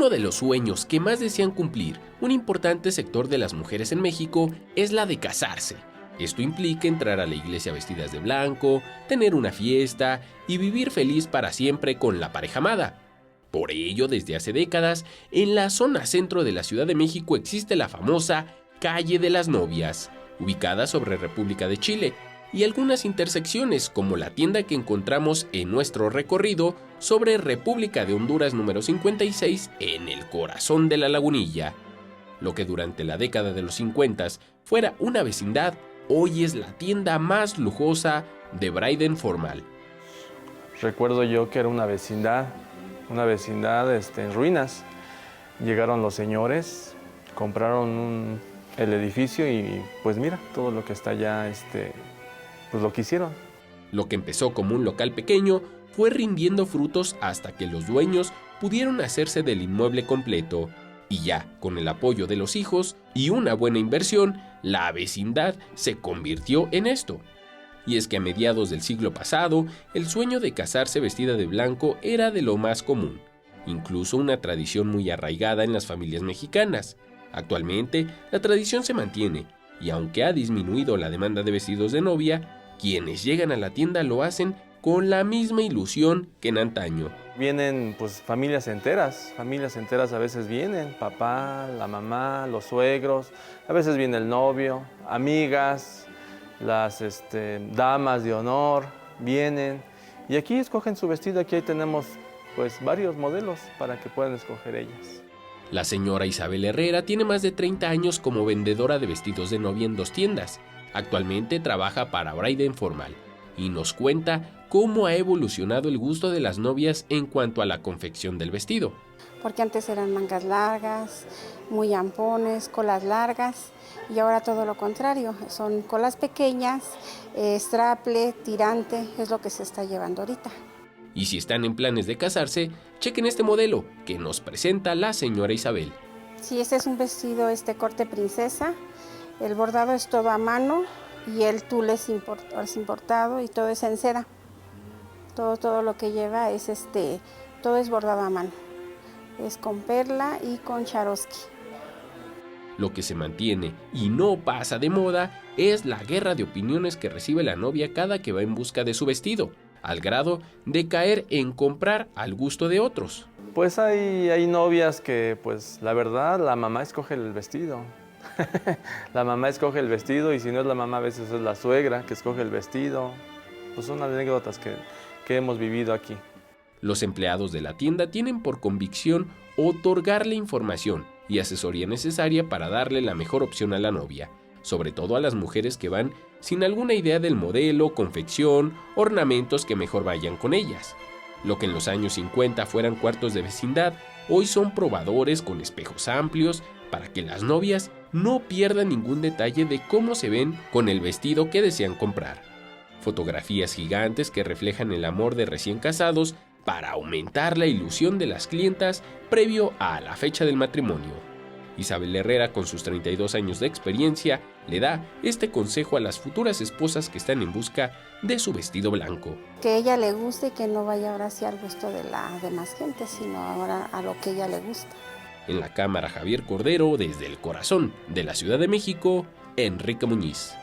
Uno de los sueños que más desean cumplir un importante sector de las mujeres en México es la de casarse. Esto implica entrar a la iglesia vestidas de blanco, tener una fiesta y vivir feliz para siempre con la pareja amada. Por ello, desde hace décadas, en la zona centro de la Ciudad de México existe la famosa Calle de las Novias, ubicada sobre República de Chile, y algunas intersecciones como la tienda que encontramos en nuestro recorrido sobre República de Honduras número 56 en el corazón de la Lagunilla. Lo que durante la década de los 50 fuera una vecindad, hoy es la tienda más lujosa de Bryden Formal. Recuerdo yo que era una vecindad en ruinas. Llegaron los señores, compraron el edificio y pues mira, todo lo que está allá, pues lo que hicieron. Lo que empezó como un local pequeño fue rindiendo frutos hasta que los dueños pudieron hacerse del inmueble completo. Y ya, con el apoyo de los hijos y una buena inversión, la vecindad se convirtió en esto. Y es que a mediados del siglo pasado, el sueño de casarse vestida de blanco era de lo más común, incluso una tradición muy arraigada en las familias mexicanas. Actualmente, la tradición se mantiene, y aunque ha disminuido la demanda de vestidos de novia, quienes llegan a la tienda lo hacen con la misma ilusión que en antaño. Vienen pues familias enteras a veces vienen, papá, la mamá, los suegros, a veces viene el novio, amigas, las damas de honor vienen y aquí escogen su vestido. Aquí tenemos pues varios modelos para que puedan escoger ellas. La señora Isabel Herrera tiene más de 30 años como vendedora de vestidos de novia en 2 tiendas. Actualmente trabaja para Bryden Formal y nos cuenta cómo ha evolucionado el gusto de las novias en cuanto a la confección del vestido. Porque antes eran mangas largas, muy ampones, colas largas, y ahora todo lo contrario, son colas pequeñas, straple, tirante, es lo que se está llevando ahorita. Y si están en planes de casarse, chequen este modelo que nos presenta la señora Isabel. Sí, este es un vestido corte princesa, el bordado es todo a mano y el tul es importado y todo es en seda. Todo lo que lleva es todo es bordado a mano. Es con perla y con Swarovski. Lo que se mantiene y no pasa de moda es la guerra de opiniones que recibe la novia cada que va en busca de su vestido, al grado de caer en comprar al gusto de otros. Pues hay novias que, pues la verdad, la mamá escoge el vestido. La mamá escoge el vestido y si no es la mamá, a veces es la suegra que escoge el vestido. Pues son anécdotas que hemos vivido aquí. Los empleados de la tienda tienen por convicción otorgarle información y asesoría necesaria para darle la mejor opción a la novia, sobre todo a las mujeres que van sin alguna idea del modelo, confección, ornamentos que mejor vayan con ellas. Lo que en los años 50 fueran cuartos de vecindad, hoy son probadores con espejos amplios para que las novias no pierdan ningún detalle de cómo se ven con el vestido que desean comprar. Fotografías gigantes que reflejan el amor de recién casados para aumentar la ilusión de las clientas previo a la fecha del matrimonio. Isabel Herrera, con sus 32 años de experiencia, le da este consejo a las futuras esposas que están en busca de su vestido blanco. Que a ella le guste y que no vaya ahora sí al gusto de la demás gente, sino ahora a lo que ella le gusta. En la cámara Javier Cordero, desde el corazón de la Ciudad de México, Enrique Muñiz.